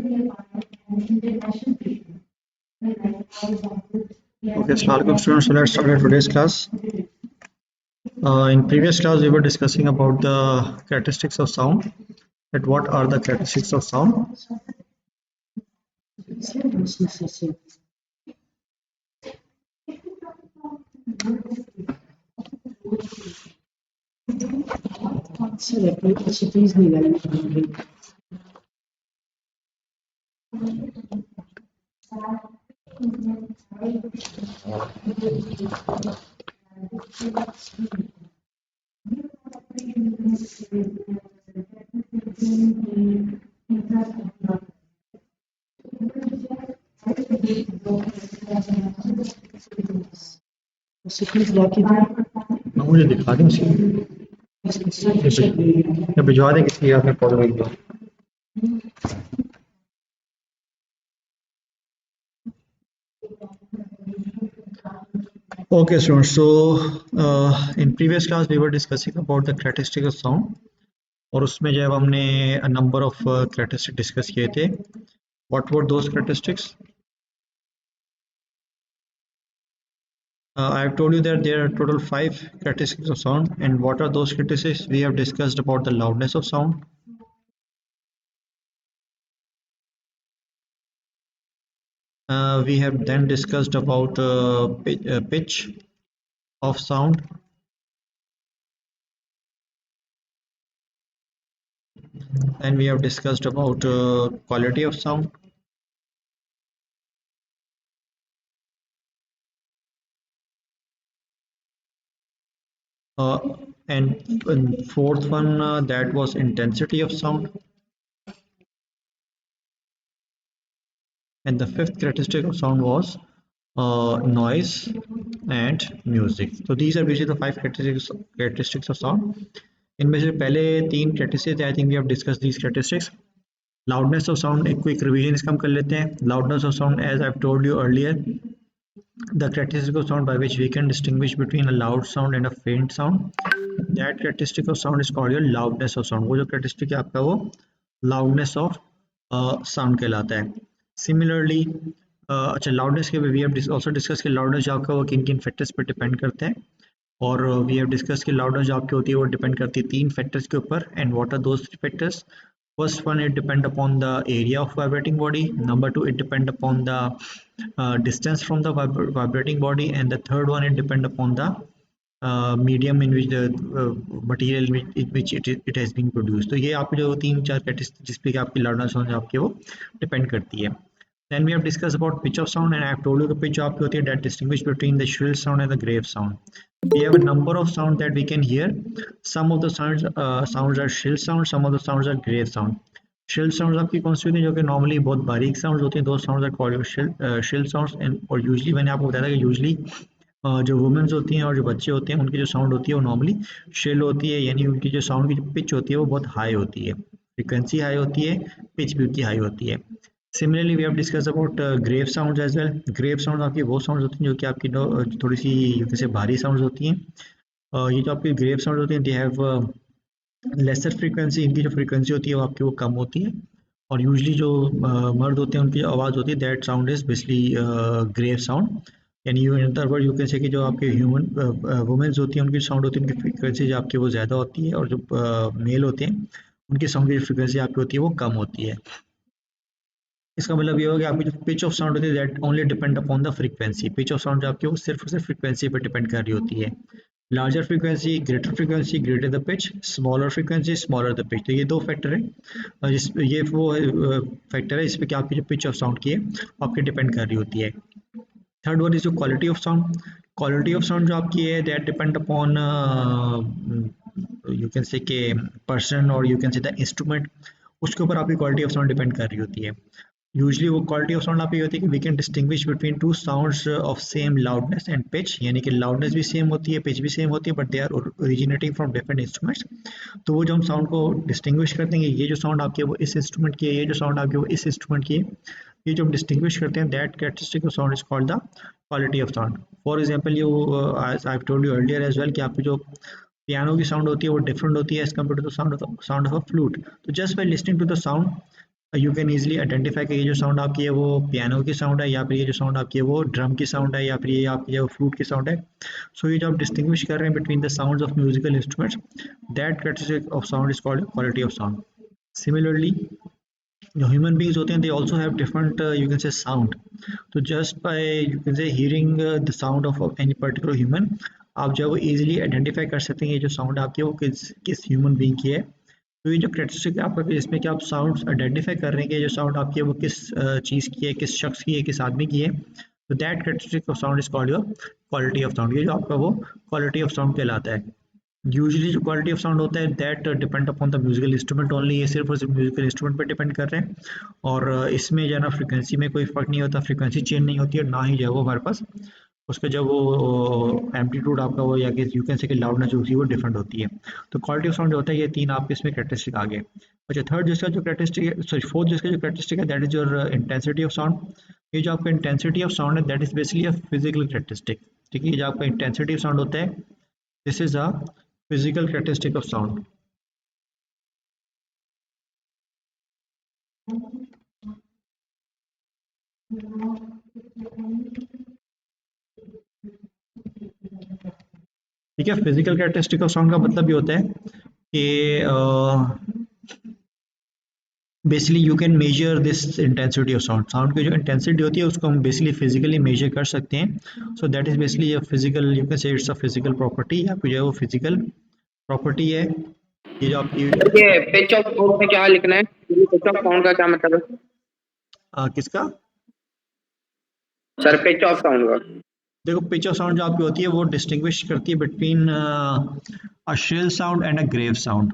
Okay, Assalamualaikum students. So let's start today's class. In previous class, we were discussing about the characteristics of sound. That what are the characteristics of sound? मुझे दिखा दें उसकी या भिजवा दें किसी आपने कॉल कर दिया. Okay, students. So in previous class we were discussing about the characteristics of sound. और उसमें जब हमने a number of characteristics discuss किए थे. What were those characteristics? I have told you that there are total 5 characteristics of sound, and what are those characteristics? We have discussed about the loudness of sound. We have then discussed about pitch of sound. And we have discussed about quality of sound. And fourth one, that was intensity of sound. And the fifth characteristic of sound was noise and music. So these are basically the 5 characteristics of sound. इनमें से पहले 3 characteristics I think we have discussed these characteristics. Loudness of sound, एक quick revision इसका हम कर लेते हैं. Loudness of sound, as I've told you earlier, the characteristic of sound by which we can distinguish between a loud sound and a faint sound. That characteristic of sound is called your loudness of sound. वो जो characteristic है आपका वो loudness of sound कहलाता है. Similarly, अच्छा loudness के we have also discussed कि loudness जो आपका वो किन किन factors पर depend करता है. और we have discussed कि loudness जो आपकी होती है वो depend करती है 3 factors के ऊपर. And what are those 3 factors? First one, it depend upon the area of vibrating body. Number 2, it depend upon the distance from the vibrating body. And the third one, it depend upon the medium in which the material in which it has been produced. तो ये आपके जो 3-4 category जिस पे आपकी loudness आपके वो depend करती है. Then we have discussed about pitch of sound, and I have told you the pitch आपकी होती है that distinguish between the shrill sound and the grave sound. We have a number of sounds that we can hear. Some of the sounds are shrill sound, some of the sounds are grave sound. Shrill sounds आपकी कौन सी होती है जो कि normally बहुत बारीक sounds होती हैं. Those sounds are called shrill sounds. And और usually मैंने आपको बताया था कि usually जो वुमेन्स होती हैं और जो बच्चे होते हैं उनकी जो साउंड होती है वो नॉर्मली शेल होती है, यानी उनकी जो साउंड की जो पिच होती है वो बहुत हाई होती है, फ्रीक्वेंसी हाई होती है, पिच भी उनकी हाई होती है. Similarly we have discuss about grave sound as well. Grave sound आपकी वो साउंड होती हैं जो कि आपकी थोड़ी सी जैसे भारी साउंड होती हैं. ये जो आपकी ग्रेव साउंड होती हैं दे हैव लेसर फ्रीक्वेंसी. इनकी जो फ्रीक्वेंसी होती है वो आपकी वो कम होती है. और यूजली जो मर्द होते हैं उनकी जो आवाज़ होती है that sound is basically grave sound. यानी you in other word you can say कि जो आपके ह्यूमन वुमेन्स होती हैं उनकी साउंड होती है उनकी फ्रीक्वेंसी जो आपकी वो ज़्यादा होती है, और जो मेल होते हैं उनकी साउंड की फ्रीक्वेंसी आपकी होती है वो कम होती है. इसका मतलब ये होगा कि आपकी जो पिच ऑफ साउंड होती है that only depend upon the frequency. Pitch of sound जो आपकी वो सिर्फ और सिर्फ फ्रीक्वेंसी पर डिपेंड कर रही होती है. Larger frequency greater the pitch, smaller frequency smaller the pitch. तो ये 2 फैक्टर है ये वो फैक्टर है जिसपे कि आपकी जो पिच ऑफ साउंड की है आपकी डिपेंड कर रही होती है. थर्ड वन इज जो quality of sound. Quality of sound जो आपकी है that depend upon you can से के पर्सन और यू कैन से द इंस्ट्रूमेंट. उसके ऊपर आपकी क्वालिटी ऑफ साउंड डिपेंड कर रही होती है. यूजली वो क्वालिटी ऑफ साउंड आपकी होती है कि we can distinguish between 2 sounds of same loudness and pitch, यानी कि लाउडनेस भी सेम होती है, पिच भी सेम होती है, but they are originating from different instruments. तो वो जो हम साउंड को डिस्टिंग्विश करते हैं ये जो साउंड आपकी है वो इस इंस्ट्रूमेंट की है, ये जो साउंड आपकी है वो इस इंस्ट्रूमेंट की है, ये जो हम डिस्टिंग्विश करते हैं that characteristic of sound is called the quality of sound. For example you I have told you earlier as well कि आपकी जो पियानो की साउंड होती है वो डिफरेंट होती है as compare to the sound of a flute. तो just by listening to the sound you can easily identify कि ये जो साउंड आपकी है वो पियानो की साउंड है, या फिर ये जो साउंड आपकी है वो ड्रम की साउंड है, या फिर ये आपकी जो फ्लूट की साउंड है। सो ये जो आप डिस्टिंग्विश कर रहे हैं between the sounds of musical instruments, that characteristic of sound is called quality of sound. Similarly जो ह्यूमन बीइंग्स होते हैं, they also have different you can say sound. तो just by you can say hearing the sound of any particular human, आप जो है वो easily identify कर सकते हैं ये जो साउंड आपकी है वो किस किस ह्यूमन बीइंग की है। तो ये जो कैरेक्टरिस्टिक है आपका, जिसमें कि आप साउंड आइडेंटिफाई कर रहे हैं कि ये जो साउंड आपकी है वो किस चीज़ की है, किस शख्स की है, किस आदमी की है। तो that characteristic of sound is called your quality of sound. ये जो आपका वो क्वालिटी ऑफ साउंड कहलाता है। यूजुअली जो क्वालिटी ऑफ साउंड होता है that depend upon the musical instrument only, ये सिर्फ और सिर्फ म्यूजिकल इंस्ट्रूमेंट पर डिपेंड कर रहे हैं। और इसमें जो है ना फ्रिक्वेंसी में कोई फ़र्क नहीं होता, फ्रिक्वेंसी चेंज नहीं होती है, ना ही जो है वो हमारे पास उसका जब वो एम्पलीट्यूड आपका वो या कि यू कैन से कि लाउडनेस जो होती है वो डिफरेंट होती है। तो क्वालिटी ऑफ साउंड जो होता है ये तीन आपके इसमें कैरेक्टरिस्टिक आ गए। अच्छा, थर्ड जिसका जो कैरेक्टरिस्टिक है, सॉरी फोर्थ जिसका जो कैरेक्टरिस्टिक है that is your intensity of sound. ये जो आपका इंटेंसिटी ऑफ साउंड है that is basically a physical characteristic. ठीक है, ये जो आपका इंटेंसिटी ऑफ साउंड होता है this is a physical characteristic of sound. ठीक है, फिजिकल कैरेक्टरिस्टिक ऑफ साउंड का मतलब ये होता है कि basically you can measure this intensity of sound. Sound की जो इंटेंसिटी होती है उसको हम बेसिकली फिजिकली मेजर कर सकते हैं। So that is basically a physical, you can से इट्स अ फिजिकल प्रॉपर्टी, या फिर जो है वो फिजिकल प्रॉपर्टी है। ये जो आपकी ये पिच ऑफ साउंड में क्या लिखना है? पिच ऑफ साउंड का क्या मतलब है किसका? सर? पिच ऑफ साउंड का देखो, पिच ऑफ साउंड जो आपकी होती है वो डिस्टिंग्विश करती है between a shrill sound and a grave sound.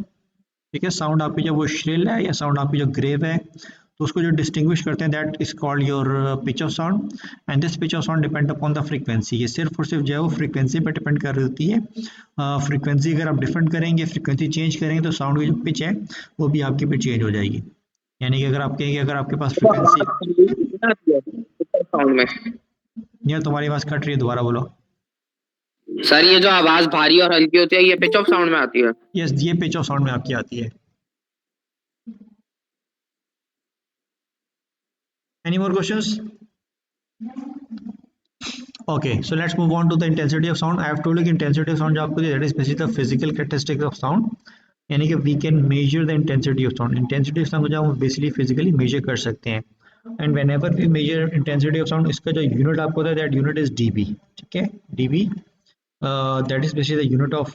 ठीक है, साउंड आपकी जब वो श्रिल है या साउंड आपकी जो ग्रेव है, तो उसको जो डिस्टिंग्विश करते हैं that is called your pitch of sound. And this pitch of sound depend upon the frequency. ये सिर्फ और सिर्फ जो है वो फ्रीक्वेंसी पर डिपेंड कर रही होती है। फ्रीक्वेंसी अगर आप डिफरेंट करेंगे, फ्रीक्वेंसी चेंज करेंगे, तो साउंड की जो पिच है वो भी आपकी पिच चेंज हो जाएगी। यानी कि अगर आप कहेंगे अगर आपके पास तो फ्रीक्वेंसी, आवाज कितना आती है पिच ऑफ साउंड में? या तुम्हारी आवाज़ कट रही है, दोबारा बोलो। सर ये जो आवाज भारी और हल्की होती है ये पिच ऑफ साउंड में आती है? यस, ये पिच ऑफ साउंड में आपकी आती है। Any more questions? Okay, so let's move on to the intensity of sound. I have told you कि intensity of sound जो आपको that is basically the physical characteristic of sound. यानी कि we can measure the intensity of sound. Intensity of sound को जो हम basically physically measure कर सकते हैं. And whenever we measure intensity of sound, इसका जो unit आपको होता है that unit is dB. ठीक है, dB. That is basically the unit of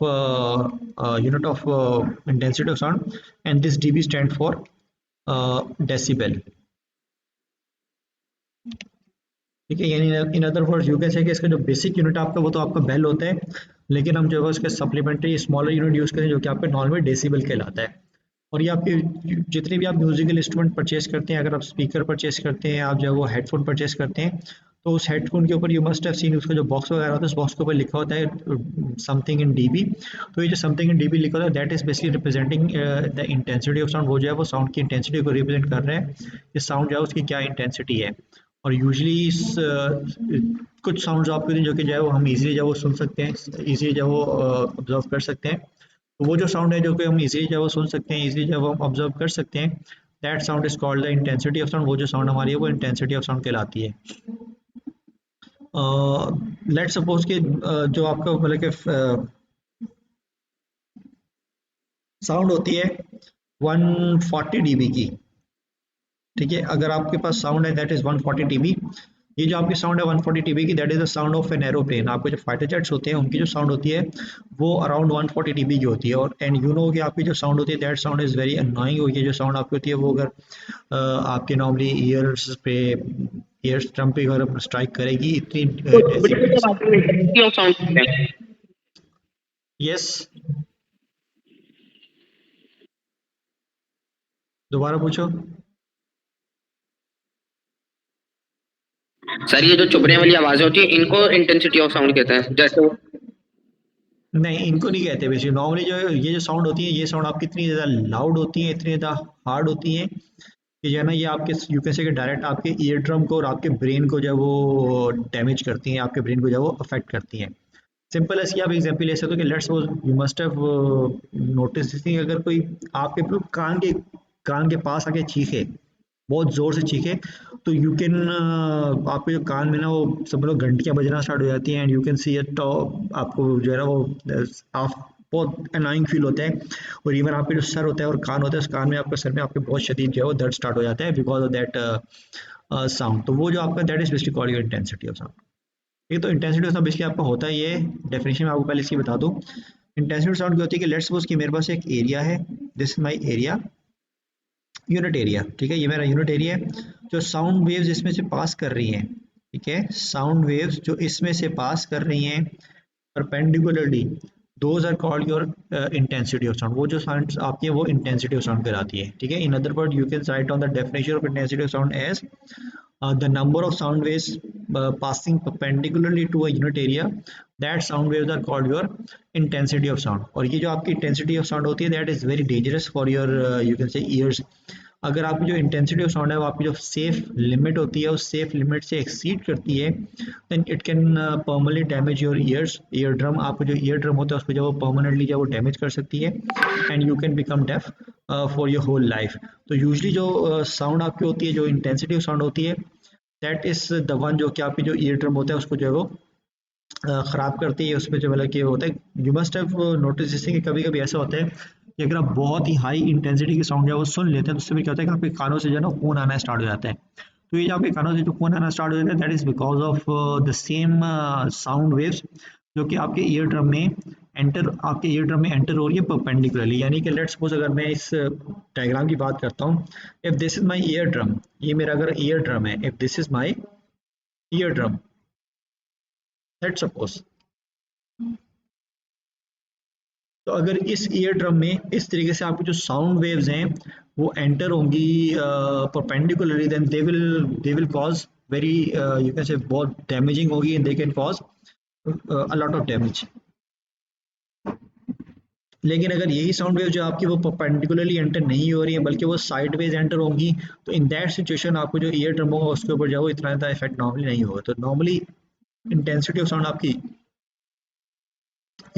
intensity of sound, and this dB stand for decibel. ठीक है, यानी in other words you can say कि इसका जो बेसिक यूनिट आपका वो तो आपका बेल होता है, लेकिन हम जो है उसके सप्लीमेंट्री स्मॉलर यूनिट यूज़ करें जो कि आपका नॉर्मल डेसिबल कहलाता है। और ये आपके जितने भी आप म्यूजिकल इंस्ट्रूमेंट परचेज करते हैं, अगर आप स्पीकर परचेज करते हैं, आप जो है वो हेडफोन परचेज करते हैं, तो उस हेडफोन के ऊपर यू मस्ट हैव सीन उसका जो बॉक्स वगैरह होता है उस बॉक्स के ऊपर लिखा होता है समथिंग इन डीबी। तो ये जो समथिंग इन डीबी लिखा होता है that is basically representing the intensity of sound. वो जो है वो साउंड की इंटेंसिटी को रिप्रेजेंट कर रहे हैं, ये साउंड जो है उसकी क्या इंटेंसिटी है। और यूजली कुछ साउंड्स आपके होते हैं जो कि जो है वो हम इजीली जो है वो सुन सकते हैं, इजीली जो है वो ऑब्जर्व कर सकते हैं। तो वो जो साउंड है जो कि हम इजीली जो है वो सुन सकते हैं, इजीली जो है वो हम ऑब्जर्व कर सकते हैं, that sound is called the intensity of sound. वो जो साउंड हमारी है वो इंटेंसिटी ऑफ साउंड कहलाती है। लेट सपोज कि जो आपका मतलब कि साउंड होती है 140 डीबी की। ठीक है, अगर आपके पास साउंड है दैट इज 140 टीबी। ये जो आपकी साउंड है 140 टीबी की, that is the sound of an aeroplane. आपके जो फाइटर जेट्स होते हैं उनकी जो साउंड होती है वो अराउंड 140 टीबी की होती है। और एंड यू नो कि आपकी जो साउंड होती है that sound is very annoying. और ये जो साउंड आपकी होती है वो अगर आपके नॉर्मली ईयर्स पे ईयर्स ड्रम पे अगर स्ट्राइक करेगी इतनी तो डेसिबल। जब आपको इंटेंसिटी ऑफ साउंड है, यस, दोबारा पूछो। सर ये जो चुभने वाली आवाजें होती है इनको इंटेंसिटी ऑफ साउंड कहते हैं जैसे वो? नहीं, इनको नहीं कहते। वैसे नॉर्मली जो ये जो साउंड होती है ये साउंड आपकी इतनी ज़्यादा लाउड होती है, इतनी ज़्यादा हार्ड होती है कि जो है ना ये आपके यू कैन से कि डायरेक्ट आपके ईयर ड्रम को और आपके ब्रेन को जो है वो डैमेज करती हैं, आपके ब्रेन को जो है वो अफेक्ट करती हैं। सिंपल ऐसी आप एग्जांपल ले सकते हो कि let's suppose you must have notice this thing, अगर कोई आपके कान के पास आके चीखे, बहुत जोर से चीखे तो यू कैन आपके जो कान में ना वो सब लोग घंटियां बजना स्टार्ट हो जाती हैं and you can see it, आपको जो है ना वो आप बहुत अनाइंग फील होता है। और इवन आपके जो सर होता है और कान होता है, उस कान में आपके सर में आपके बहुत शदीद जो है वो दर्द स्टार्ट हो जाता है बिकॉज ऑफ दैट साउंड। तो वो जो आपका that is basically called your intensity of sound. ये तो इंटेंसिटी ऑफ साउंड बेसिकली आपका होता है, ये डेफिनेशन में आपको पहले इसकी बता दूं। इंटेंसिटी ऑफ साउंड क्या होती है कि लेट्स सपोज कि मेरे पास एक एरिया है, this is my area, unit area, ठीक है, ये मेरा यूनिट एरिया है। जो साउंड वेव्स इसमें से पास कर रही हैं, ठीक है, साउंड वेव्स जो इसमें से पास कर रही हैं perpendicularly, those are called your intensity of sound. वो जो साउंड आपकी है वो इंटेंसिटी ऑफ साउंड कहलाती है, ठीक है। In other word you can write on the definition of intensity of sound as the number of sound waves passing perpendicularly to a unit area, that sound waves are called your intensity of sound। और ये जो आपकी intensity of sound होती है that is very dangerous for your you can say ears। अगर आपकी जो intensity of sound है वो आपकी जो सेफ लिमिट होती है उस सेफ लिमिट से एक्सीड करती है, then it can permanently damage your ears, ear drum, आपको जो ईयर ड्रम होता है उसको जब वो परमानेंटली जब वो डैमेज कर सकती है and you can become deaf for your whole life. तो यूजली जो साउंड आपकी होती है, जो इंटेंसिटी ऑफ साउंड होती है, दैट इज द वन जो कि आपकी जो ईयर ड्रम होता है उसको जो है वो खराब करती है। उसमें जो मतलब कि होता है, यू मस्ट हैव नोटिस जैसे कि कभी कभी ऐसा होता है कि अगर आप बहुत ही हाई इंटेंसिटी की साउंड जो है वो सुन लेते हैं तो उससे भी क्या होता है कि आपके कानों से जो है ना खून आना स्टार्ट हो जाता है। तो ये जो आपके कानों से जो खून आना स्टार्ट हो जाता है that is because of the same sound waves जो कि आपके ईयर ड्रम में आपके ईयर ड्रम में एंटर हो रही है परपेंडिकुलरली। यानी कि लेट्स सपोज अगर मैं इस डायग्राम की बात करता हूँ, if this is my ear drum, ये मेरा अगर ईयर ड्रम है, if this is my ear drum, let's suppose, तो अगर इस ईयर ड्रम में इस तरीके से आपकी जो साउंड वेव्स हैं वो एंटर होंगी perpendicularly, then they will cause very you can say बहुत डैमेजिंग होगी and they can cause a lot of damage. लेकिन अगर यही साउंड वेव जो आपकी वो परपेंडिकुलरली एंटर नहीं हो रही है बल्कि वो साइड वेज एंटर होंगी, तो इन दैट सिचुएशन आपको जो ईयर ड्रम होगा उसके ऊपर जो इतना ज़्यादा इफेक्ट नॉर्मली नहीं होगा। तो नॉर्मली इंटेंसिटी ऑफ साउंड आपकी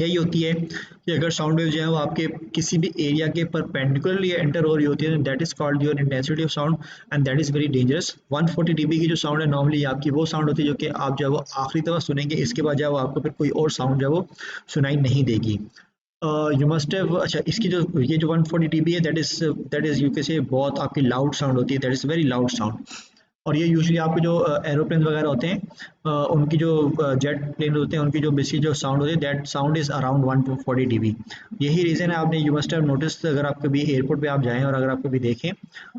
यही होती है कि अगर साउंड वेव जो है वो आपके किसी भी एरिया के परपेंडिकुलरली एंटर हो रही होती है, that is called your intensity of sound and that is very dangerous. 140 dB की जो साउंड है नॉर्मली आपकी वो साउंड होती है जो कि आप जो है वो आखिरी दफा सुनेंगे, इसके बाद जो है वो आपको फिर कोई और साउंड जो है वो सुनाई नहीं देगी। यू मस्ट हैव, अच्छा इसकी जो ये जो 140 डीबी है दैट इज यू के से बहुत आपकी लाउड साउंड होती है, that is very loud sound. और ये यूजुअली आपके जो एरोप्लेन वगैरह होते हैं, उनकी जो जेट प्लेन होते हैं उनकी जो बेसिक जो साउंड होती है that sound is around 140 dB. यही रीज़न है, आपने यू मस्ट हैव नोटिस, अगर आप कभी एयरपोर्ट पे आप जाएं और अगर आप कभी देखें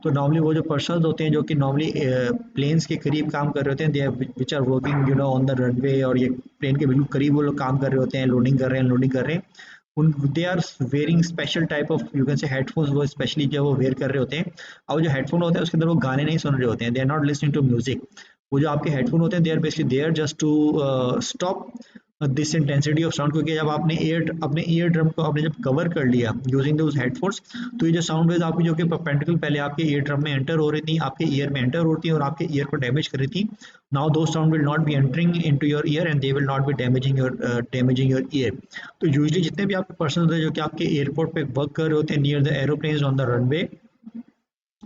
तो नॉर्मली वो जो पर्सन होते हैं जो कि नॉर्मली प्लेन्स के करीब काम कर रहे होते हैं, they which are working you know on the runway, और ये प्लेन के बिल्कुल करीब वो लोग काम कर रहे होते हैं, लोडिंग कर रहे हैं लोडिंग कर रहे हैं, उन they are wearing special type of you can say headphones, वो स्पेशली जो वो वेयर कर रहे होते हैं। और जो हेडफोन होता है उसके अंदर वो गाने नहीं सुन रहे होते हैं, they are not listening to music. वो जो आपके हेडफोन होते हैं they are basically there just to stop this intensity of sound, क्योंकि जब आपने अपने ईयर ड्रम को आपने जब कवर कर लिया यूजिंग दोज हेडफोन्स, तो ये जो साउंड वेव आपकी जो कि परपेंडिकुलर पहले आपके ईयर ड्रम में एंटर हो रही थी, आपके ईयर में एंटर होती थी और आपके ईयर को डैमेज कर रही थी, नाउ दो sound will not B entering into your year and they will not B damaging your year. तो यूजुअली जितने भी आपके पर्सन होते हैं जो कि आपके एयरपोर्ट पे वर्क कर रहे होते हैं near the aeroplanes on the runway,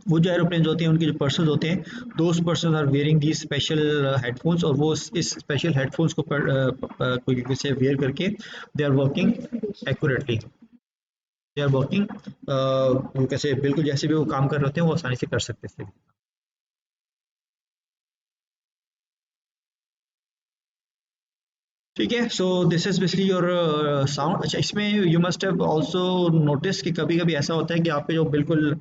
वो जो एरोप्लेन होते हैं उनके जो पर्सन होते हैं, those person are wearing the special headphones, और वो इस स्पेशल हेडफोन्स को कोई से वेयर करके they are working accurately, they are working कैसे बिल्कुल जैसे भी वो काम कर रहे होते हैं वो आसानी से कर सकते थे। ठीक है, so this is basically your sound. अच्छा इसमें you must have also notice कि कभी कभी ऐसा होता है कि आपके जो बिल्कुल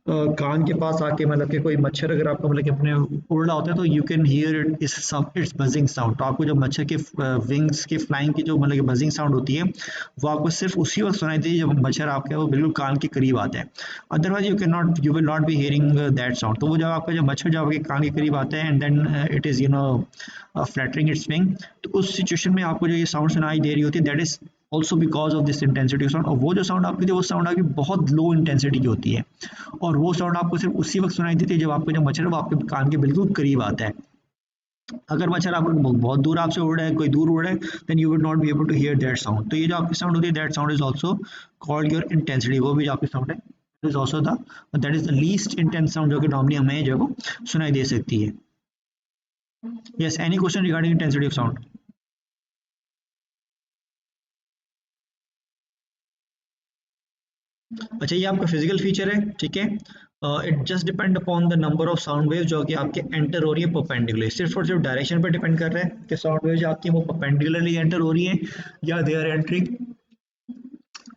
कान के पास आके मतलब कि कोई मच्छर अगर आपको मतलब कि अपने उड़ रहा होता है तो यू कैन हियर इट इस इट्स बजिंग साउंड। तो आपको जो मच्छर के विंग्स की फ्लाइंग की जो मतलब कि बजिंग साउंड होती है वो आपको सिर्फ उसी वक्त सुनाई देती है जब मच्छर आपके वो बिल्कुल कान के करीब आता है, otherwise you will not be hearing that sound. तो वो जब आपका जो मच्छर जब आपके कान के करीब आता है and then it is you know flattering its wing, तो उस सिचुएशन में आपको जो ये साउंड सुनाई दे रही होती है that is also because of this intensity sound. और वो जो साउंड आपकी थी वो साउंड आपकी बहुत लो इंटेंसिटी की होती है, और वो साउंड आपको सिर्फ उसी वक्त सुनाई देती है जब आपका जो मच्छर है वो आपके कान के बिल्कुल करीब आता है। अगर मच्छर आपको बहुत दूर आपसे उड़ रहा है, कोई दूर उड़ रहा है, then you will not be able to hear that sound. तो ये जो आपकी साउंड होती है that sound is also called your intensity, वो भी जो आपकी साउंड है is also the that is the least intense sound जो कि नॉर्मली हमें जो है वो सुनाई दे सकती है। Yes, any question regarding intensity of sound? अच्छा, ये आपका फिजिकल फीचर है, ठीक है। It just depend upon the number of sound wave जो कि आपके एंटर हो रही है परपेंडिकुलर, सिर्फ और सिर्फ डायरेक्शन पर डिपेंड कर रहा है कि साउंड वेव जो आपकी वो परपेंडिकुलरली एंटर हो रही है या दे आर एंटरिंग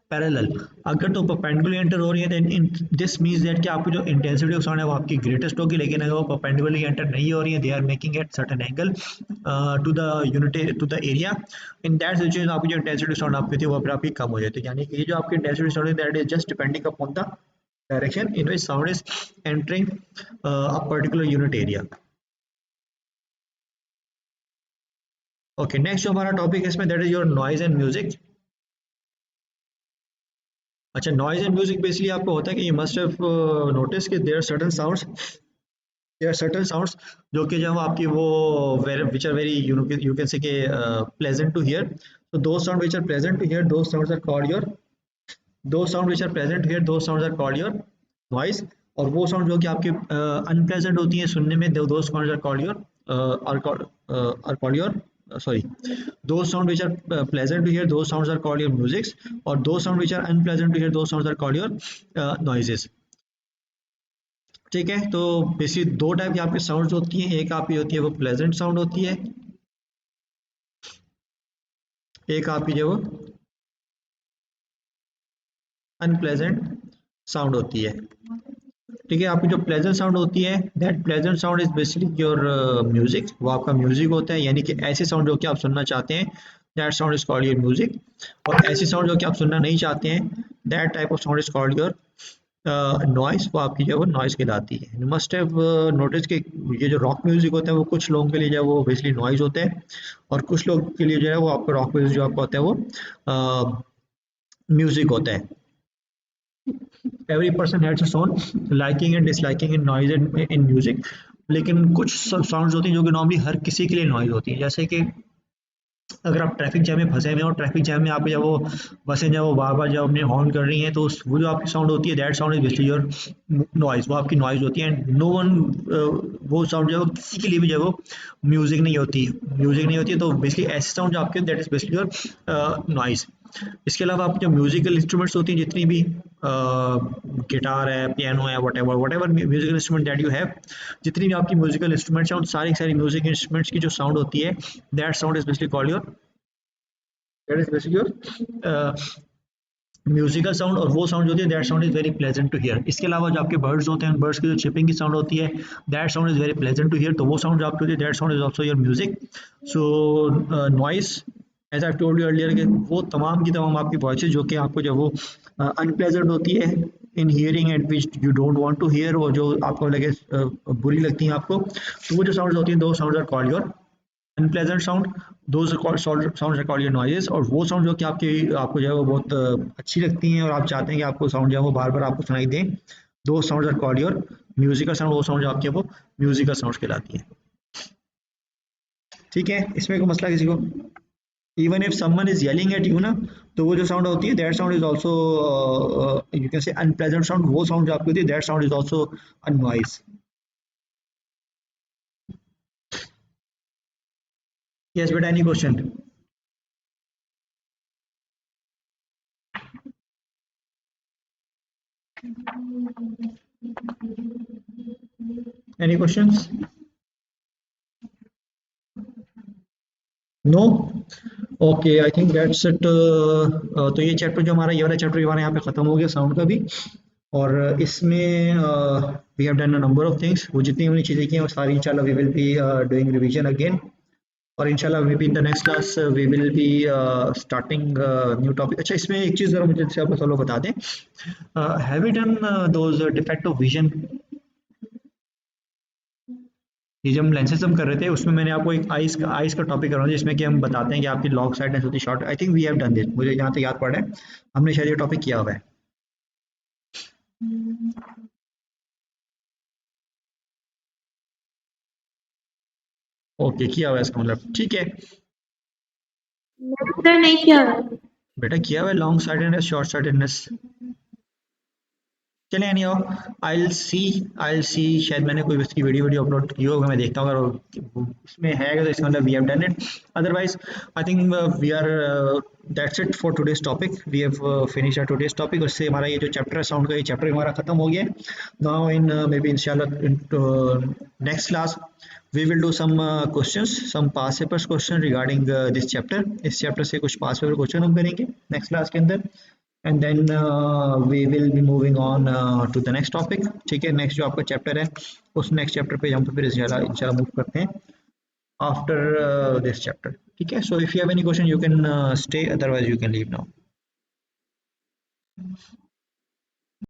पैरेलल। अगर तो परपेंडिकुलर एंटर हो रही है then in this means that कि आपकी जो इंटेंसिटी ऑफ साउंड है वो आपकी ग्रेटेस्ट होगी, लेकिन अगर वो परपेंडिकुलरली एंटर नहीं हो रही है, they are making at certain angle to the unit to the area, in that situation आपकी जो इंटेंसिटी साउंड आपकी थी वो अपने आप ही कम हो जाती है। यानी कि ये जो आपकी इंटेंसिटी साउंड है that is just depending upon the direction in which sound is entering a particular unit area. Okay, next जो हमारा टॉपिक है इसमें that is your noise and music. अच्छा, नॉइज एंड म्यूजिक बेसिकली आपको होता है कि you must have noticed कि there are certain sounds जो कि जब आपकी वो which are very you can say कि pleasant to hear, so those sound which are pleasant to hear those sounds are called your those sound which are pleasant to hear those sounds are called your noise, और वो sound जो कि आपके unpleasant होती है सुनने में those sounds are called your are called your sorry, those sound which are pleasant to hear those sounds are called your musics, और those sound which are unpleasant to hear those sounds are called your noises। ठीक है, तो basically दो type की आपकी sounds होती हैं, एक आपकी होती है वो प्लेजेंट साउंड होती है, एक आपकी जो वो अनप्लेजेंट साउंड होती है। ठीक है, आपकी जो प्लेजेंट साउंड होती है that pleasant sound is basically your music, वो आपका म्यूजिक होता है, यानी कि ऐसे साउंड जो कि आप सुनना चाहते हैं that sound is called your music, और ऐसी साउंड जो कि आप सुनना नहीं चाहते हैं that type of sound is called your noise, वो आपकी जो है वो नॉइस कहलाती है। यू मस्ट हैव नोटिस कि ये जो रॉक म्यूजिक होता है वो कुछ लोगों के लिए जो है वो बेसिकली नॉइस होता है, और कुछ लोगों के लिए जो है वो आपका रॉक म्यूजिक जो आपका होता है वो म्यूजिक होता है। Every person has its own liking and disliking in noise and in music, लेकिन कुछ साउंड्स होती हैं जो कि नॉर्मली हर किसी के लिए नॉइज होती है, जैसे कि अगर आप ट्रैफिक जैम में फंसे हुए हैं और ट्रैफिक जैम में आप जब वो बसें जब वो बार बार जब अपने हॉर्न कर रही हैं तो वो जो आपकी साउंड होती है that sound is basically your noise, वो आपकी नॉइज होती है, एंड नो वन वो साउंड जो है किसी के लिए भी जो है वो म्यूजिक नहीं होती, तो बेसिकली ऐसे साउंड जो आपके that is basically your noise. इसके अलावा आपकी जो म्यूजिकल इंस्ट्रूमेंट्स होती हैं जितनी भी गिटार है, पियानो है, what ever musical instrument that you have, जितनी भी आपकी म्यूजिकल इंस्ट्रूमेंट्स हैं उन सारी म्यूजिक इंस्ट्रूमेंट्स की जो साउंड होती है that sound is basically called your that is basically your musical sound, और वो साउंड जो होती है that sound is very pleasant to hear. इसके अलावा जो आपके बर्ड्स होते हैं बर्ड्स की जो चिपिंग की साउंड होती है that sound is very pleasant to hear, तो वो साउंड जो आपकी होती है that sound is also your music. So noise as I told you earlier कि वो तमाम की तमाम आपकी वॉइसेज जो कि आपको जो वो अनप्लेजेंट होती है in hearing and which you don't want to hear, और जो आपको लगे बुरी लगती हैं आपको, तो वो जो साउंड्स होती हैं those sounds are called your unpleasant sound, those sounds are called your noises, और वो साउंड जो कि आपकी आपको जो है वो बहुत अच्छी लगती हैं और आप चाहते हैं कि आपको साउंड जो है वो बार बार आपको सुनाई दें, those sounds are called your musical sound, वो साउंड जो आपके वो म्यूजिकल साउंड्स कहलाती है। ठीक है, इसमें कोई मसला किसी को? Even if someone is yelling at you ना, तो वो जो साउंड होती है that sound is also you can say unpleasant sound, वो साउंड जो आपकी होती है that sound is also a noise. Yes बेटा, any question? Any questions? No? Okay, I think that's it. तो ये चैप्टर जो हमारा ये वाला चैप्टर हमारा यहाँ पे ख़त्म हो गया साउंड का भी, और इसमें we have done a number of things, वो जितनी हमने चीज़ें की हैं वो सारी इंशाल्लाह we will be doing revision again, और इंशाल्लाह maybe in the next class we will be starting new topic. अच्छा, इसमें एक चीज़ ज़रा मुझे से आप चलो बता दें, have you done those defect of vision? ये जब हम लेंसेज हम कर रहे थे उसमें मैंने आपको एक आइस का टॉपिक कराया जिसमें कि हम बताते हैं कि आपकी लॉन्ग साइडनेस होती है short, I think we have done this, मुझे यहाँ तक याद पड़ रहा है हमने शायद ये टॉपिक किया हुआ है। ओके, किया हुआ है इसका मतलब, ठीक है सर नहीं किया हुआ है। बेटा, किया हुआ है लॉन्ग साइडेडनेस शॉर्ट साइडेडनेस, चलें एनी हाउ, आई सी शायद मैंने कोई इसकी वीडियो अपलोड की होगा, मैं देखता हूँ अगर इसमें है तो इसका मतलब we have done it, otherwise I think we are that's it for today's topic, we have finish our today's topic. उससे हमारा ये जो चैप्टर है साउंड का, ये चैप्टर हमारा खत्म हो गया है। नाउ इन मे बी इंशाल्लाह in next class we will do some questions, some past papers question regarding this chapter, इस चैप्टर से कुछ पास पेपर क्वेश्चन हम करेंगे नेक्स्ट क्लास के अंदर, and then we will be moving on to the next topic. ठीक है, next जो आपका चैप्टर है उस नेक्स्ट चैप्टर पे हम फिर इंशाल्लाह मूव करते हैं आफ्टर दिस चैप्टर। ठीक है, so if you have any question you can stay, otherwise you can leave now.